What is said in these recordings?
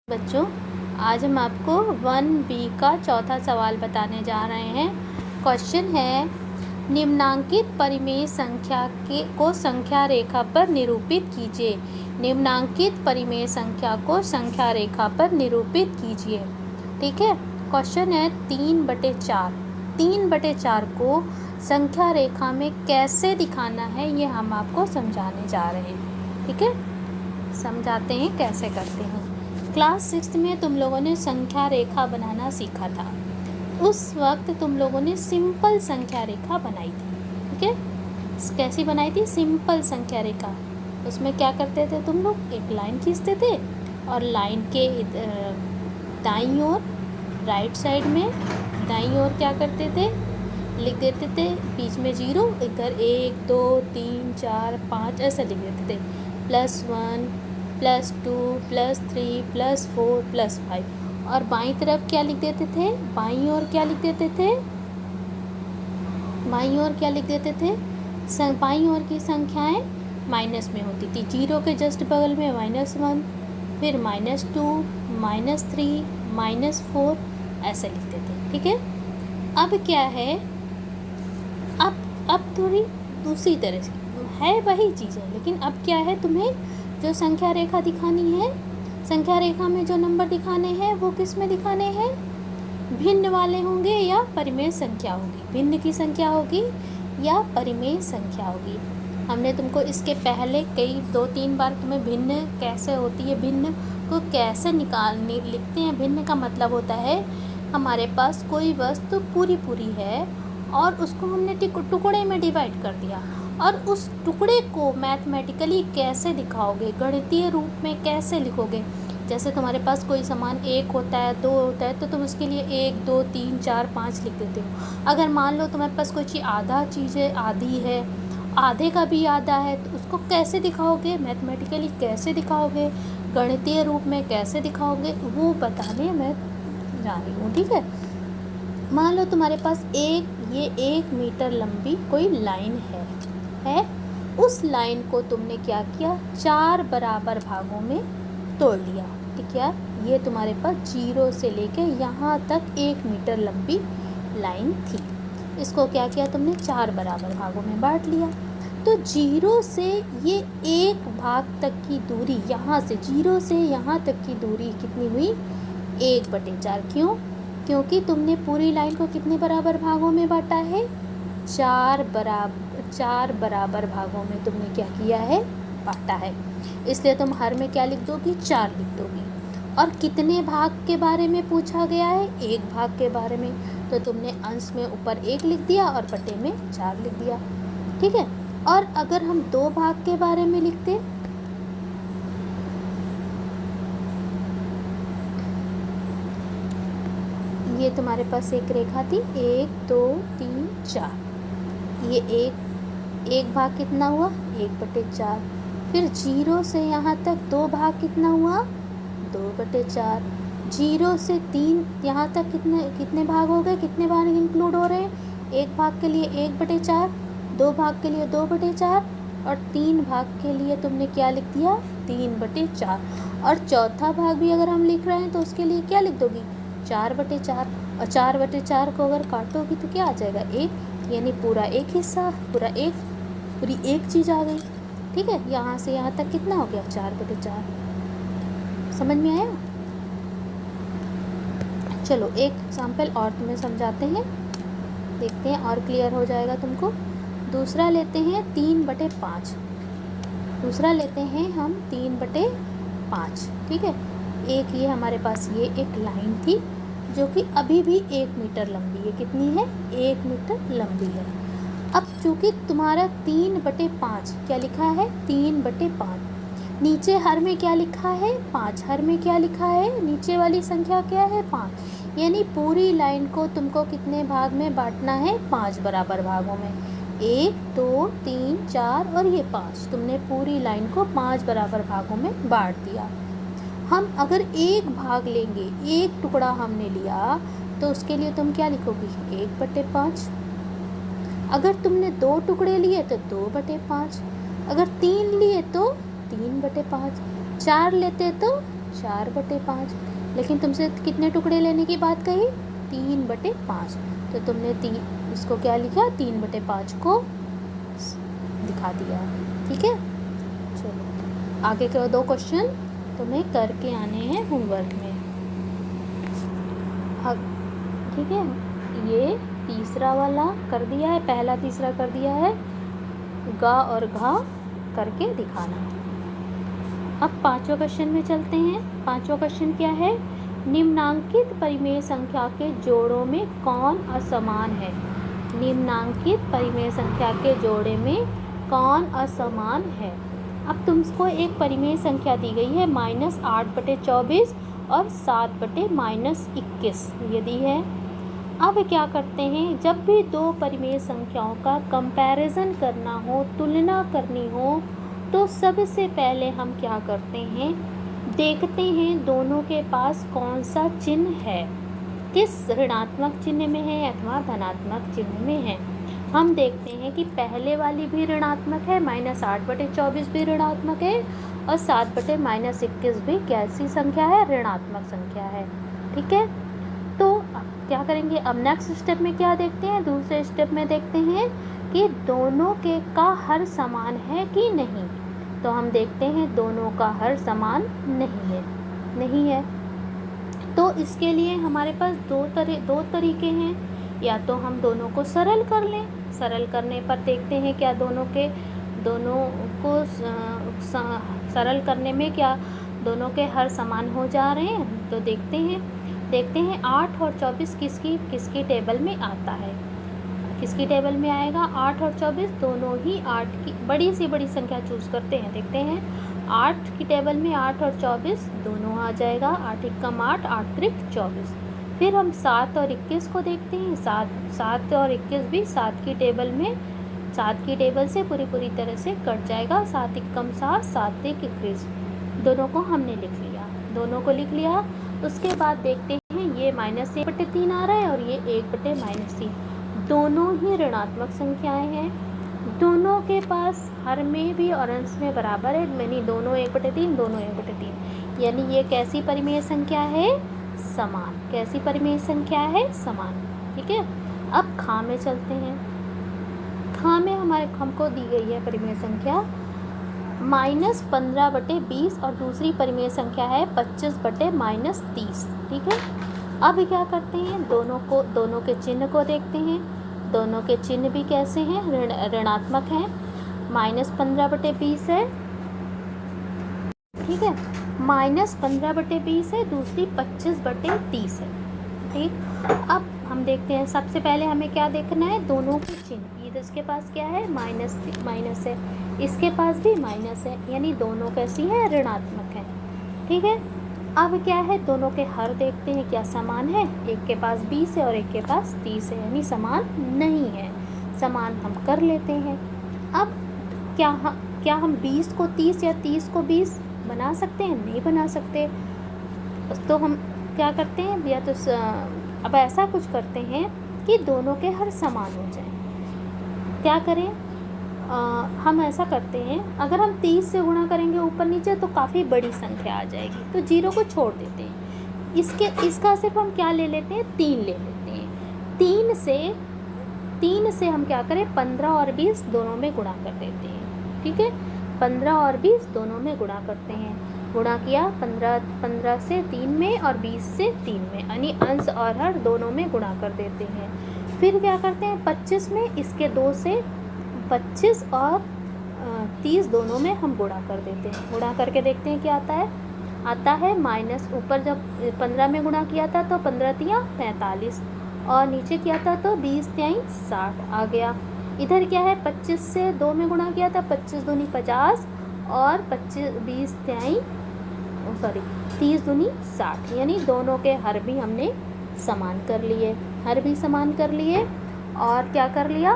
बच्चों, आज हम आपको 1B का चौथा सवाल बताने जा रहे हैं। क्वेश्चन है, निम्नांकित परिमेय संख्या को संख्या रेखा पर निरूपित कीजिए। निम्नांकित परिमेय संख्या को संख्या रेखा पर निरूपित कीजिए। ठीक है, क्वेश्चन है 3/4। 3/4 को संख्या रेखा में कैसे दिखाना है, ये हम आपको समझाने जा रहे हैं। ठीक है, समझाते हैं कैसे करते हैं। क्लास 6 में तुम लोगों ने संख्या रेखा बनाना सीखा था। उस वक्त तुम लोगों ने सिंपल संख्या रेखा बनाई थी। ठीक है, कैसी बनाई थी? सिंपल संख्या रेखा। उसमें क्या करते थे तुम लोग? एक लाइन खींचते थे और लाइन के दाईं ओर, राइट साइड में दाईं ओर क्या करते थे? लिख देते थे बीच में 0, इधर 1 2 3 4 5 ऐसे लिख देते थे। +1 +2 +3 +4 +5। और बाईं तरफ क्या लिख देते थे? बाईं ओर क्या लिख देते थे? बाईं ओर क्या लिख देते थे? बाईं ओर की संख्याएं माइनस में होती थी। 0 के जस्ट बगल में -1, फिर -2 -3 -4 ऐसे लिखते थे। ठीक है, अब क्या है? अब थोड़ी दूसरी तरह से है, वही चीज़ है, लेकिन अब क्या है, तुम्हें जो संख्या रेखा दिखानी है, संख्या रेखा में जो नंबर दिखाने हैं वो किस में दिखाने हैं? भिन्न वाले होंगे या परिमेय संख्या होगी? भिन्न की संख्या होगी या परिमेय संख्या होगी? हमने तुमको इसके पहले 2-3 बार तुम्हें भिन्न कैसे होती है, भिन्न को कैसे निकालने लिखते हैं। भिन्न का मतलब होता है हमारे पास कोई वस्तु पूरी है और उसको हमने टुकड़े में डिवाइड कर दिया, और उस टुकड़े को मैथमेटिकली कैसे दिखाओगे, गणितीय रूप में कैसे लिखोगे। जैसे तुम्हारे पास कोई सामान 1 होता है, 2 होता है, तो तुम उसके लिए 1 2 3 4 5 लिख देते हो। अगर मान लो तुम्हारे पास कोई चीज़ आधी है, आधे का भी आधा है, तो उसको कैसे दिखाओगे, मैथमेटिकली कैसे दिखाओगे, गणितीय रूप में कैसे दिखाओगे, वो बताने मैं जा रही हूँ। ठीक है, मान लो तुम्हारे पास ये 1 मीटर लंबी कोई लाइन है। उस लाइन को तुमने क्या किया? 4 बराबर भागों में तोड़ लिया। ठीक है, ये तुम्हारे पास 0 से लेके यहाँ तक 1 मीटर लंबी लाइन थी। इसको क्या किया तुमने? 4 बराबर भागों में बांट लिया। तो 0 से ये 1 भाग तक की दूरी, यहाँ से 0 से यहाँ तक की दूरी कितनी हुई? 1/4। क्यों? क्योंकि तुमने पूरी लाइन को कितने बराबर भागों में बांटा है? 4 बराबर भागों में तुमने क्या किया है? बांटा है। इसलिए तुम हर में क्या लिख दोगी? 4 लिख दोगी। और कितने भाग के बारे में पूछा गया है? 1 भाग के बारे में, तो तुमने अंश में ऊपर 1 लिख दिया और बटे में 4 लिख दिया। ठीक है, और अगर हम 2 भाग के बारे में लिखते, ये तुम्हारे पास एक रेखा थी 1 2 3 4, ये एक भाग कितना हुआ? 1/4। फिर 0 से यहाँ तक 2 भाग कितना हुआ? 2/4। 0 से 3 यहाँ तक कितने भाग हो गए? कितने भाग इंक्लूड हो रहे हैं? 1 भाग के लिए 1/4, 2 भाग के लिए 2/4, और 3 भाग के लिए तुमने क्या लिख दिया? 3/4। और चौथा भाग भी अगर हम लिख रहे हैं तो उसके लिए क्या लिख दोगी? 4/4। और 4/4 को अगर काटोगी तो क्या आ जाएगा? 1, यानी पूरा एक हिस्सा, पूरी एक चीज़ आ गई। ठीक है, यहाँ से यहाँ तक कितना हो गया? 4/4। समझ में आया? चलो एक एग्जाम्पल और तुम्हें समझाते हैं, देखते हैं और क्लियर हो जाएगा तुमको। दूसरा लेते हैं 3/5। दूसरा लेते हैं हम 3/5। ठीक है, एक ये हमारे पास ये एक लाइन थी जो कि अभी भी 1 मीटर लंबी है। कितनी है? 1 मीटर लंबी है। अब चूँकि तुम्हारा 3/5 क्या लिखा है? 3/5। नीचे हर में क्या लिखा है? 5। हर में क्या लिखा है? नीचे वाली संख्या क्या है? 5। यानी पूरी लाइन को तुमको कितने भाग में बांटना है? 5 बराबर भागों में। 1 2 3 4 और ये 5, तुमने पूरी लाइन को 5 बराबर भागों में बांट दिया। हम अगर 1 भाग लेंगे, 1 टुकड़ा हमने लिया, तो उसके लिए तुम क्या लिखोगी? 1/5। अगर तुमने 2 टुकड़े लिए तो 2/5, अगर 3 लिए तो 3/5, 4 लेते तो 4/5। लेकिन तुमसे कितने टुकड़े लेने की बात कही? 3/5। तो तुमने इसको क्या लिखा? 3/5 को दिखा दिया। ठीक है, चलो आगे के 2 क्वेश्चन तुम्हें करके आने हैं होमवर्क में। ठीक है, ये तीसरा वाला कर दिया है, पहला तीसरा कर दिया है, गा और घा करके दिखाना। अब 5वां क्वेश्चन में चलते हैं। 5वां क्वेश्चन क्या है? निम्नांकित परिमेय संख्या के जोड़ों में कौन असमान है? निम्नांकित परिमेय संख्या के जोड़े में कौन असमान है? अब तुमको एक परिमेय संख्या दी गई है -8/24 और 7/-21 ये दी है। अब क्या करते हैं, जब भी 2 परिमेय संख्याओं का कंपैरिजन करना हो, तुलना करनी हो, तो सबसे पहले हम क्या करते हैं, देखते हैं दोनों के पास कौन सा चिन्ह है, किस ऋणात्मक चिन्ह में है अथवा धनात्मक चिन्ह में है। हम देखते हैं कि पहले वाली भी ऋणात्मक है, -8/24 भी ऋणात्मक है और 7/-21 भी कैसी संख्या है? ऋणात्मक संख्या है। ठीक है, तो अब क्या करेंगे? अब नेक्स्ट स्टेप में क्या देखते हैं? दूसरे स्टेप में देखते हैं कि दोनों के का हर समान है कि नहीं। तो हम देखते हैं दोनों का हर समान नहीं है। तो इसके लिए हमारे पास दो तरीके हैं। या तो हम दोनों को सरल कर लें, सरल करने पर देखते हैं क्या दोनों को सरल करने में क्या दोनों के हर समान हो जा रहे हैं। तो देखते हैं 8 और 24 किसकी टेबल में आता है। किसकी टेबल में आएगा? 8 और 24 दोनों ही 8 की बड़ी से बड़ी संख्या चूज़ करते हैं। देखते हैं 8 की टेबल में 8 और 24 दोनों आ जाएगा। 8 एकम 8, 8 त्रिक 24। फिर हम 7 और 21 को देखते हैं। 7 और 21 भी 7 की टेबल से पूरी तरह से कट जाएगा। 7 एकम 7, 7 त्रिक 21। दोनों को हमने लिख लिया। उसके बाद देखते हैं ये -1/3 आ रहा है और ये 1/-3। दोनों ही ऋणात्मक संख्याएं हैं। दोनों के पास हर में भी और अंश में बराबर है, यानी दोनों 1/3, दोनों 1/3। यानी ये कैसी परिमेय संख्या है? समान। कैसी परिमेय संख्या है? समान। ठीक है, अब खा में चलते हैं। खा में हमको दी गई है परिमेय संख्या -15/20 और दूसरी परिमेय संख्या है 25/-30। ठीक है, अब क्या करते हैं, दोनों के चिन्ह को देखते हैं। दोनों के चिन्ह भी कैसे हैं? ऋणात्मक हैं। -15/20 है, ठीक है, -15/20 है, दूसरी 25/30 है। ठीक, अब हम देखते हैं, सबसे पहले हमें क्या देखना है? दोनों के चिन्ह। ये तो इसके पास क्या है? माइनस है, इसके पास भी माइनस है, यानी दोनों कैसी है? ऋणात्मक है। ठीक है, अब क्या है? दोनों के हर देखते हैं क्या समान है। एक के पास 20 है और एक के पास 30 है, यानी समान नहीं है। समान हम कर लेते हैं। अब क्या हम 20 को 30 या 30 को 20 बना सकते हैं? नहीं बना सकते। तो हम क्या करते हैं? या तो अब ऐसा कुछ करते हैं कि दोनों के हर समान हो जाए। क्या करें? हम ऐसा करते हैं, अगर हम 30 से गुणा करेंगे ऊपर नीचे तो काफ़ी बड़ी संख्या आ जाएगी, तो 0 को छोड़ देते हैं। इसका सिर्फ हम क्या ले लेते हैं? 3 ले लेते हैं। 3 से हम क्या करें? 15 और 20 दोनों में गुणा कर देते हैं। ठीक है, 15 और 20 दोनों में गुणा करते हैं। गुणा किया 15 से 3 में और 20 से 3 में, यानी अंश और हर दोनों में गुणा कर देते हैं। फिर क्या करते हैं? 25 में इसके 2 से 25 और 30 दोनों में हम गुणा कर देते हैं। गुणा करके देखते हैं क्या आता है माइनस। ऊपर जब 15 में गुणा किया था तो 15 तिया 45 और नीचे किया था तो 20 तियाई 60 आ गया। इधर क्या है? 25 से 2 में गुणा किया था, 25 दूनी 50 और 30 दूनी 60, यानी दोनों के हर भी हमने समान कर लिए। और क्या कर लिया?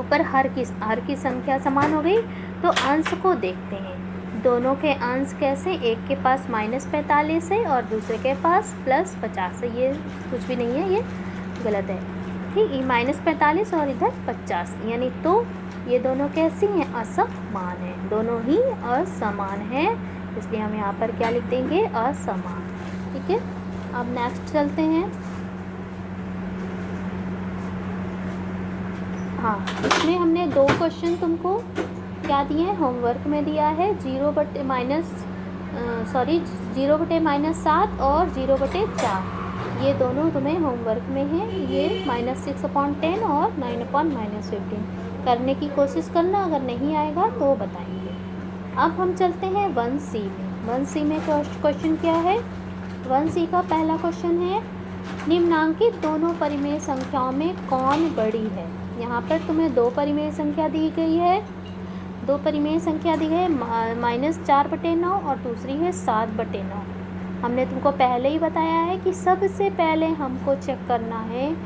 ऊपर हर की संख्या समान हो गई, तो अंश को देखते हैं। दोनों के अंश कैसे? एक के पास -45 है और दूसरे के पास +50 है। ये कुछ भी नहीं है, ये गलत है। ठीक, ये -45 और इधर 50, यानी तो ये दोनों कैसी हैं? असमान हैं। दोनों ही असमान हैं, इसलिए हम यहाँ पर क्या लिख देंगे, असमान। ठीक है, अब नेक्स्ट चलते हैं। हाँ, इसमें हमने 2 क्वेश्चन तुमको क्या दिए हैं, होमवर्क में दिया है, 0/-7 और 0/4, ये दोनों तुम्हें होमवर्क में है। ये -6/10 और 9/-15 करने की कोशिश करना, अगर नहीं आएगा तो बताएंगे। अब हम चलते हैं 1C में। 1C में क्वेश्चन क्या है, 1C का पहला क्वेश्चन है, निम्नांकित दोनों परिमेय संख्याओं में कौन बड़ी है। यहाँ पर तुम्हें 2 परिमेय संख्या दी गई है, 2 परिमेय संख्या दी है, -4/9 और दूसरी है 7/9। हमने तुमको पहले ही बताया है कि सबसे पहले हमको चेक करना है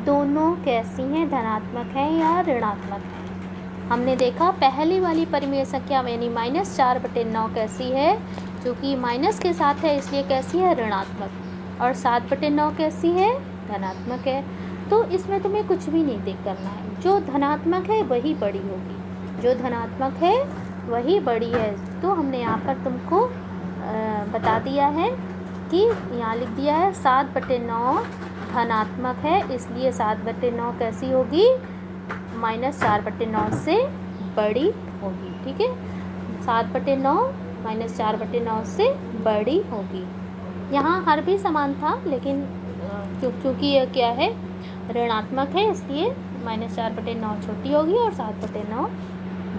दोनों कैसी हैं, धनात्मक हैं या ऋणात्मक हैं। हमने देखा पहली वाली परिमेय संख्या यानी -4/9 कैसी है, जो कि माइनस के साथ है इसलिए कैसी है, ऋणात्मक, और 7/9 कैसी है, धनात्मक है। तो इसमें तुम्हें कुछ भी नहीं देख करना है, जो धनात्मक है वही बड़ी होगी, जो धनात्मक है वही बड़ी है। तो हमने यहाँ पर तुमको बता दिया है कि यहाँ लिख दिया है 7/9 धनात्मक है, इसलिए 7/9 कैसी होगी, -4/9 से बड़ी होगी। ठीक है, 7/9 -4/9 से बड़ी होगी। यहाँ हर भी समान था, लेकिन क्योंकि यह क्या है, ऋणात्मक है, इसलिए -4/9 छोटी होगी और 7/9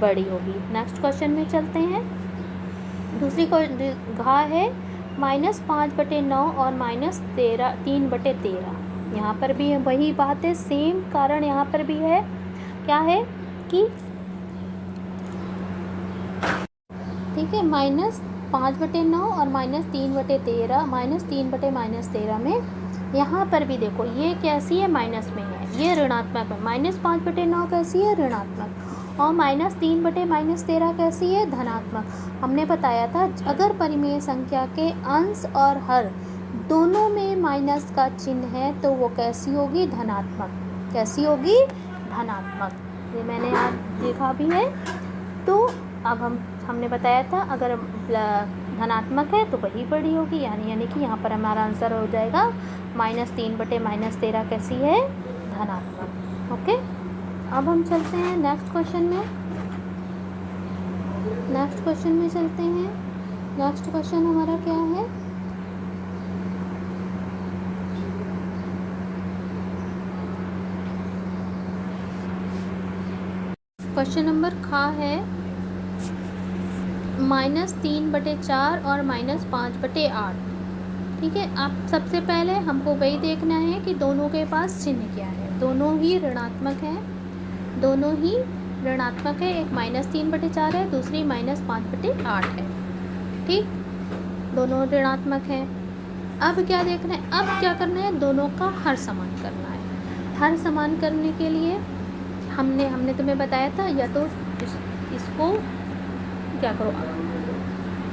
बड़ी होगी। नेक्स्ट क्वेश्चन में चलते हैं। दूसरी घा है -5/9 और -3/13। यहाँ पर भी वही बात है, सेम कारण यहाँ पर भी है। क्या है कि ठीक है, -5/9 और -3/13, -3/-13 में यहाँ पर भी देखो ये कैसी है, माइनस में है, ये ऋणात्मक है। -5/9 कैसी है, ऋणात्मक, और -3/-13 कैसी है, धनात्मक। हमने बताया था अगर परिमेय संख्या के अंश और हर दोनों में माइनस का चिन्ह है तो वो कैसी होगी, धनात्मक। कैसी होगी, धनात्मक। ये मैंने आज देखा भी है। तो अब हमने बताया था अगर धनात्मक है तो वही बड़ी होगी, यानी कि यहाँ पर हमारा आंसर हो जाएगा -3/-13 कैसी है, धनात्मक। ओके, अब हम चलते हैं नेक्स्ट क्वेश्चन में। नेक्स्ट क्वेश्चन हमारा क्या है, क्वेश्चन नंबर खा है -3/4 और -5/8। ठीक है, आप सबसे पहले हमको वही देखना है कि दोनों के पास चिन्ह क्या है। दोनों ही ऋणात्मक हैं, दोनों ही ऋणात्मक है। एक -3/4 है, दूसरी -5/8 है। ठीक, दोनों ऋणात्मक हैं। अब क्या देखना है, अब क्या करना है, दोनों का हर समान करना है। हर समान करने के लिए हमने तुम्हें बताया था, या तो इसको क्या करो,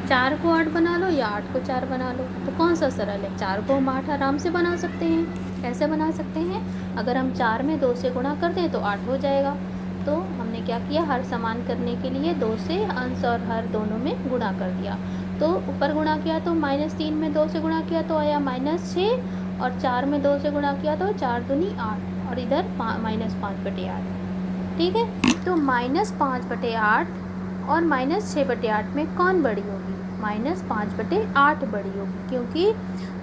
4 को 8 बना लो या 8 को 4 बना लो। तो कौन सा सरल है, 4 को हम 8 आराम से बना सकते हैं। कैसे बना सकते हैं, अगर हम 4 में 2 से गुणा कर दें तो 8 हो जाएगा। तो हमने क्या किया, हर समान करने के लिए 2 से अंश और हर दोनों में गुणा कर दिया। तो ऊपर गुणा किया तो -3 में 2 से गुणा किया तो आया -6, और 4 में 2 से गुणा किया तो 4 दूनी 8, और इधर -5/8। ठीक है, तो -5/8 और -6/8 में कौन बड़ी होगी, -5/8 बड़ी होगी, क्योंकि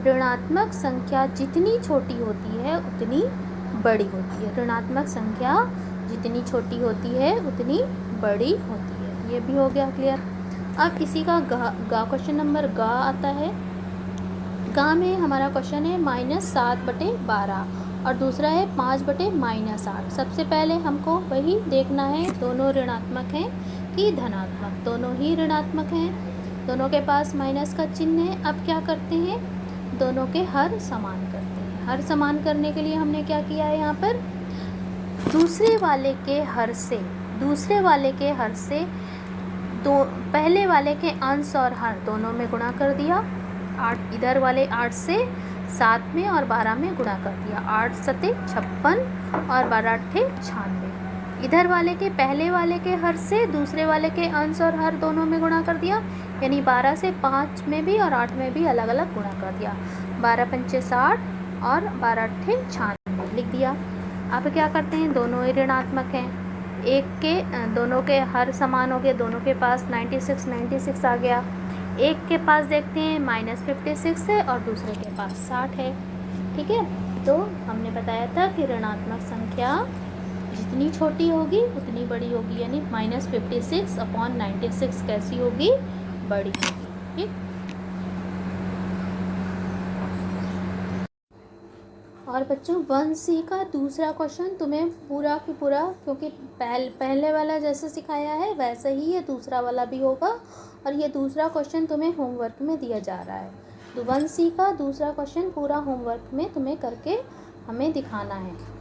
ऋणात्मक संख्या जितनी छोटी होती है उतनी बड़ी होती है। ऋणात्मक संख्या जितनी छोटी होती है उतनी बड़ी होती है। ये भी हो गया क्लियर। अब किसी का गा क्वेश्चन नंबर गा आता है। गा में हमारा क्वेश्चन है -7/12 और दूसरा है 5/-8। सबसे पहले हमको वही देखना है, दोनों ऋणात्मक हैं कि धनात्मक। दोनों ही ऋणात्मक हैं, दोनों के पास माइनस का चिन्ह है। अब क्या करते हैं, दोनों के हर समान करते हैं। हर समान करने के लिए हमने क्या किया है, यहाँ पर दूसरे वाले के हर से दो पहले वाले के अंश और हर दोनों में गुणा कर दिया। 8 इधर वाले 8 से 7 में और 12 में गुणा कर दिया। 8 सते 56 और 12 अट्ठे 96। इधर वाले के पहले वाले के हर से दूसरे वाले के अंश और हर दोनों में गुणा कर दिया, यानी 12 से 5 में भी और 8 में भी अलग अलग गुणा कर दिया। 12 पंचे 60 और 12 अट्ठे 96 लिख दिया। अब क्या करते हैं, दोनों ही ऋणात्मक हैं, एक के दोनों के हर समान हो गए, दोनों के पास 96 आ गया। एक के पास देखते हैं -56 है और दूसरे के पास 60 है। ठीक है, तो हमने बताया था कि ऋणात्मक संख्या जितनी छोटी होगी उतनी बड़ी होगी, यानी -56/96 कैसी होगी, बड़ी होगी। ठीक, और बच्चों 1C का दूसरा क्वेश्चन तुम्हें पूरा की पूरा, क्योंकि पहले वाला जैसे सिखाया है वैसे ही ये दूसरा वाला भी होगा, और ये दूसरा क्वेश्चन तुम्हें होमवर्क में दिया जा रहा है। तो 1C का दूसरा क्वेश्चन पूरा होमवर्क में तुम्हें करके हमें दिखाना है।